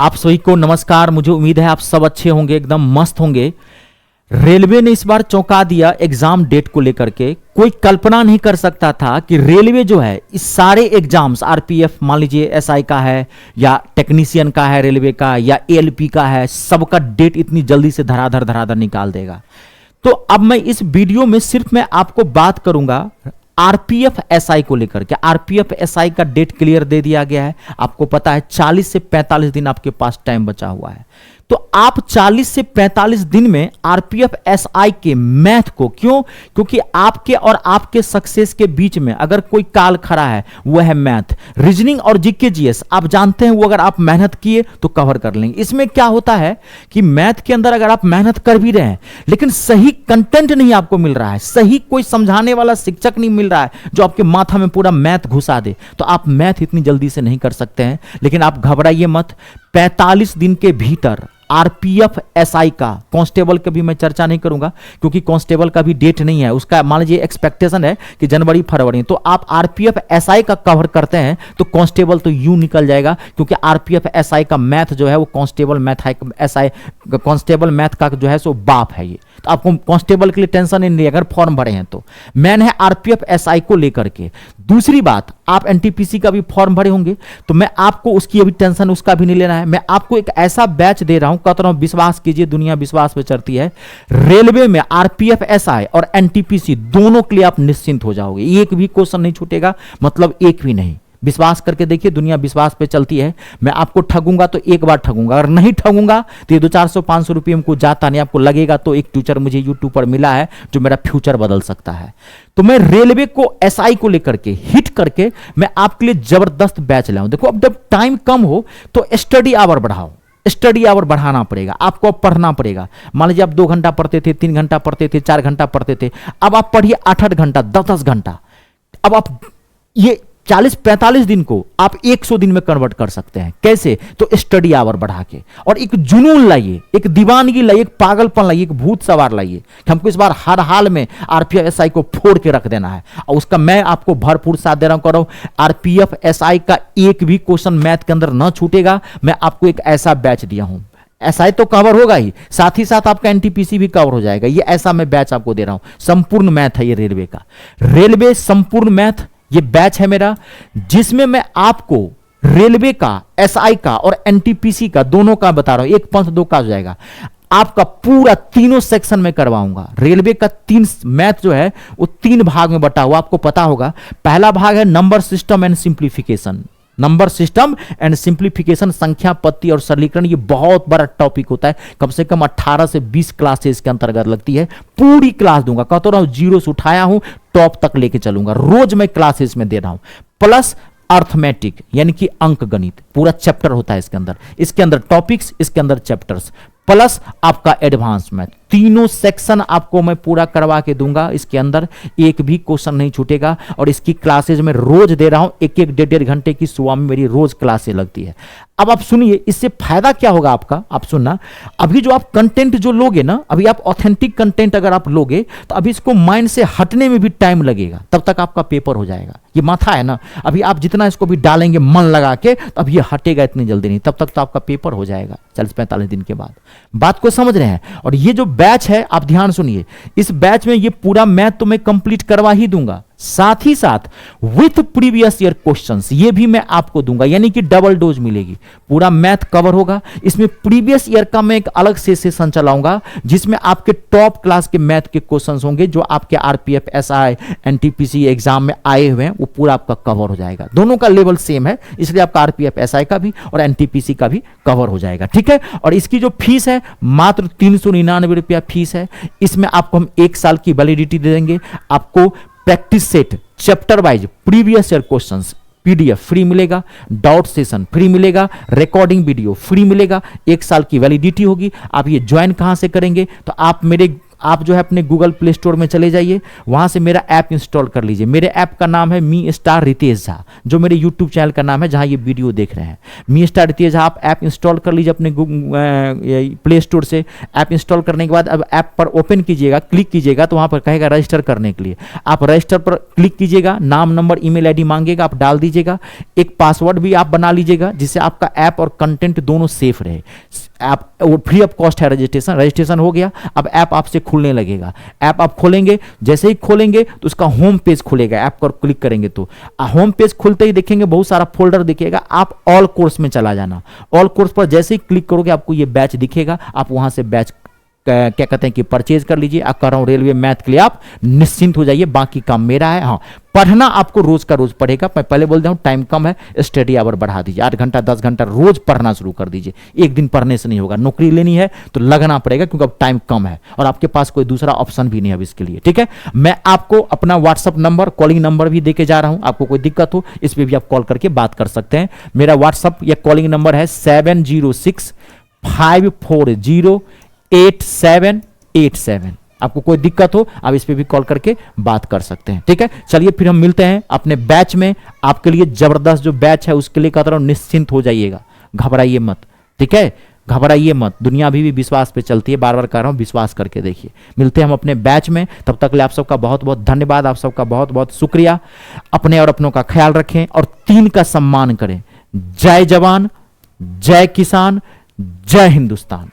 आप सभी को नमस्कार। मुझे उम्मीद है आप सब अच्छे होंगे, एकदम मस्त होंगे। रेलवे ने इस बार चौंका दिया एग्जाम डेट को लेकर के। कोई कल्पना नहीं कर सकता था कि रेलवे जो है इस सारे एग्जाम्स, आरपीएफ मान लीजिए, एसआई का है या टेक्नीशियन का है रेलवे का या एएलपी का है, सबका डेट इतनी जल्दी से धराधर निकाल देगा। तो अब मैं इस वीडियो में सिर्फ मैं आपको बात करूंगा आरपीएफ एसआई को लेकर के। आरपीएफ एसआई का डेट क्लियर दे दिया गया है। आपको पता है 40 से 45 दिन आपके पास टाइम बचा हुआ है। तो आप 40 से 45 दिन में आरपीएफ एसआई के मैथ को, क्योंकि आपके और आपके सक्सेस के बीच में अगर कोई काल खड़ा है वो है मैथ, रीजनिंग और जीके जीएस। आप जानते हैं वो अगर आप मेहनत किए तो कवर कर लेंगे। इसमें क्या होता है कि मैथ के अंदर अगर आप मेहनत कर भी रहे हैं लेकिन सही कंटेंट नहीं आपको मिल रहा है, सही कोई समझाने वाला शिक्षक नहीं मिल रहा है जो आपके माथा में पूरा मैथ घुसा दे, तो आप मैथ इतनी जल्दी से नहीं कर सकते हैं। लेकिन आप घबराइए मत, 45 दिन के भीतर आरपीएफ एसआई का, कांस्टेबल का भी मैं चर्चा नहीं करूंगा क्योंकि कांस्टेबल का भी डेट नहीं है, उसका मान लीजिए एक्सपेक्टेशन है कि जनवरी फरवरी। तो आप आरपीएफ एसआई का कवर करते हैं तो कांस्टेबल तो यूं निकल जाएगा, क्योंकि आरपीएफ एसआई का मैथ जो है वो कांस्टेबल मैथ है, एसआई कांस्टेबल मैथ का जो है सो बाप है ये। तो आपको कांस्टेबल के लिए टेंशन नहीं, अगर फॉर्म भरे हैं तो। मैन है आरपीएफ एसआई को लेकर के। दूसरी बात, आप एनटीपीसी का भी फॉर्म भरे होंगे तो मैं आपको उसकी अभी टेंशन उसका भी नहीं लेना है। मैं आपको एक ऐसा बैच दे रहा हूं, कहता हूं विश्वास कीजिए, दुनिया विश्वास पे चलती है। रेलवे में आरपीएफ एसआई और एनटीपीसी दोनों के लिए आप निश्चिंत हो जाओगे। एक भी क्वेश्चन नहीं छूटेगा, मतलब एक भी नहीं। विश्वास करके देखिए, दुनिया विश्वास पे चलती है। मैं आपको ठगूंगा तो एक बार ठगूंगा, अगर नहीं ठगूंगा तो ये 200-400-500 रुपये हमको जाता नहीं। आपको लगेगा तो एक टीचर मुझे यूट्यूब पर मिला है जो मेरा फ्यूचर बदल सकता है। तो मैं रेलवे को, एसआई को लेकर के हिट करके मैं आपके लिए जबरदस्त बैच लाऊं। देखो, अब जब टाइम कम हो तो स्टडी आवर बढ़ाओ। स्टडी आवर बढ़ाना पड़ेगा आपको, अब पढ़ना पड़ेगा। मान लीजिए आप 2 घंटा पढ़ते थे, 3 घंटा पढ़ते थे, 4 घंटा पढ़ते थे, अब आप पढ़िए 8-8 घंटा, 10-10 घंटा। अब आप ये 40-45 दिन को आप 100 दिन में कन्वर्ट कर सकते हैं। कैसे? तो स्टडी आवर बढ़ा के, और एक जुनून लाइए, एक दीवानगी लाइए, एक पागलपन लाइए, एक भूत सवार लाइए कि हमको इस बार हर हाल में आरपीएफ एसआई को फोड़ के रख देना है। और उसका मैं आपको भरपूर साथ दे रहा हूं, कर रहा हूं। आरपीएफ एसआई का एक भी क्वेश्चन मैथ के अंदर न छूटेगा। मैं आपको एक ऐसा बैच दिया हूं, एसआई तो कवर होगा ही, साथ ही साथ आपका एनटीपीसी भी कवर हो जाएगा। ये ऐसा मैं बैच आपको दे रहा हूं, संपूर्ण मैथ है ये रेलवे का। रेलवे संपूर्ण मैथ ये बैच है मेरा, जिसमें मैं आपको रेलवे का, एसआई का और एनटीपीसी का दोनों का बता रहा हूं। एक पंथ दो का हो जाएगा। आपका पूरा तीनों सेक्शन में करवाऊंगा। रेलवे का 3 मैथ जो है वो 3 भाग में बटा हुआ, आपको पता होगा। पहला भाग है number system and simplification. Number system and simplification, संख्या पत्ती और सरलीकरण, ये बहुत बड़ा टॉपिक होता है। कम से कम 18 से 20 क्लासेस के अंतर्गत लगती है। पूरी क्लास दूंगा, कहता रहा हूं, जीरो से उठाया हूं टॉप तक लेके चलूंगा। रोज मैं क्लासेस में दे रहा हूं। प्लस अर्थमेटिक यानी कि अंक गणित, पूरा चैप्टर होता है इसके अंदर। इसके अंदर टॉपिक्स, इसके अंदर चैप्टर्स, प्लस आपका एडवांस मैथ। तीनों सेक्शन आपको मैं पूरा करवा के दूंगा। इसके अंदर एक भी क्वेश्चन नहीं छूटेगा। और इसकी क्लासेज में रोज दे रहा हूं, 1-1, 1.5 घंटे की सुबह में मेरी रोज क्लासेज लगती है। अब आप सुनिए, इससे फायदा क्या होगा आपका, आप सुनना। अभी जो आप कंटेंट जो लोगे ना, अभी आप ऑथेंटिक कंटेंट अगर आप लोगे तो अभी इसको माइंड से हटने में भी टाइम लगेगा, तब तक आपका पेपर हो जाएगा। ये माथा है ना, अभी आप जितना इसको भी डालेंगे मन लगा के, तो अब ये हटेगा इतनी जल्दी नहीं, तब तक तो आपका पेपर हो जाएगा 40-45 दिन के बाद। बात को समझ रहे हैं? और ये जो बैच है, आप ध्यान सुनिए, इस बैच में ये पूरा मैथ तो मैं कंप्लीट करवा ही दूंगा, साथ ही साथ विथ प्रीवियस ईयर क्वेश्चंस ये भी मैं आपको दूंगा, यानी कि डबल डोज मिलेगी। पूरा मैथ कवर होगा। इसमें प्रीवियस ईयर का मैं एक अलग से सेशन चलाऊंगा, जिसमें आपके टॉप क्लास के मैथ के क्वेश्चंस होंगे जो आपके आरपीएफ, एसआई, एनटीपीसी एग्जाम में आए हुए हैं, वो पूरा आपका कवर हो जाएगा। दोनों का लेवल सेम है, इसलिए आपका आरपीएफ, एसआई का भी और एनटीपीसी का भी कवर हो जाएगा। ठीक है? और इसकी जो फीस है मात्र 399 रुपया फीस है। इसमें आपको हम 1 साल की वैलिडिटी दे देंगे। आपको practice set, chapter wise previous year questions PDF free मिलेगा, डाउट सेशन फ्री मिलेगा, रिकॉर्डिंग वीडियो फ्री मिलेगा। 1 साल की वैलिडिटी होगी। आप ये ज्वाइन कहां से करेंगे? तो आप मेरे आप जो है अपने गूगल प्ले स्टोर में चले जाइए, वहां से मेरा ऐप इंस्टॉल कर लीजिए। मेरे ऐप का नाम है मी स्टार रितेश झा, जो मेरे यूट्यूब चैनल का नाम है जहां ये वीडियो देख रहे हैं, मी स्टार रितेश झा। आप ऐप इंस्टॉल कर लीजिए अपने प्ले स्टोर से। ऐप इंस्टॉल करने के बाद अब ऐप पर ओपन कीजिएगा, क्लिक कीजिएगा तो वहां पर कहेगा रजिस्टर करने के लिए। आप रजिस्टर पर क्लिक कीजिएगा, नाम नंबर ईमेल आईडी मांगेगा, आप डाल दीजिएगा। एक पासवर्ड भी आप बना लीजिएगा जिससे आपका ऐप और कंटेंट दोनों सेफ रहे। ऐप फ्री ऑफ कॉस्ट है रजिस्ट्रेशन, रजिस्ट्रेशन हो गया। अब ऐप आपसे खुलने लगेगा। ऐप आप खोलेंगे, जैसे ही खोलेंगे तो उसका होम पेज खुलेगा। ऐप पर क्लिक करेंगे तो होम पेज खुलते ही देखेंगे बहुत सारा फोल्डर दिखेगा। आप ऑल कोर्स में चला जाना। ऑल कोर्स पर जैसे ही क्लिक करोगे आपको ये बैच दिखेगा, आप वहां से बैच क्या कहते हैं कि परचेज कर लीजिए। आप कर रहा हूं रेलवे मैथ के लिए आप निश्चिंत हो जाइए, बाकी काम मेरा है। हाँ, पढ़ना आपको रोज का रोज पड़ेगा। मैं पहले बोल रहा हूं टाइम कम है, स्टडी आवर बढ़ा दीजिए। 8 घंटा 10 घंटा रोज पढ़ना शुरू कर दीजिए। एक दिन पढ़ने से नहीं होगा। नौकरी लेनी है तो लगना पड़ेगा, क्योंकि अब टाइम कम है और आपके पास कोई दूसरा ऑप्शन भी नहीं है अब इसके लिए। ठीक है, मैं आपको अपना व्हाट्सअप नंबर, कॉलिंग नंबर भी देके जा रहा हूं। आपको कोई दिक्कत हो इस पर भी आप कॉल करके बात कर सकते हैं। मेरा व्हाट्सअप या कॉलिंग नंबर है 706-540-8787। आपको कोई दिक्कत हो आप इस पे भी कॉल करके बात कर सकते हैं। ठीक है, चलिए फिर हम मिलते हैं अपने बैच में। आपके लिए जबरदस्त जो बैच है उसके लिए कहता हूं निश्चिंत हो जाइएगा, घबराइए मत। ठीक है, घबराइए मत। दुनिया अभी भी विश्वास पे चलती है, बार बार कह रहा हूं विश्वास करके देखिए। मिलते हैं हम अपने बैच में, तब तक के लिए आप सबका बहुत बहुत धन्यवाद, आप सबका बहुत बहुत शुक्रिया। अपने और अपनों का ख्याल रखें और 3 का सम्मान करें। जय जवान, जय किसान, जय हिंदुस्तान।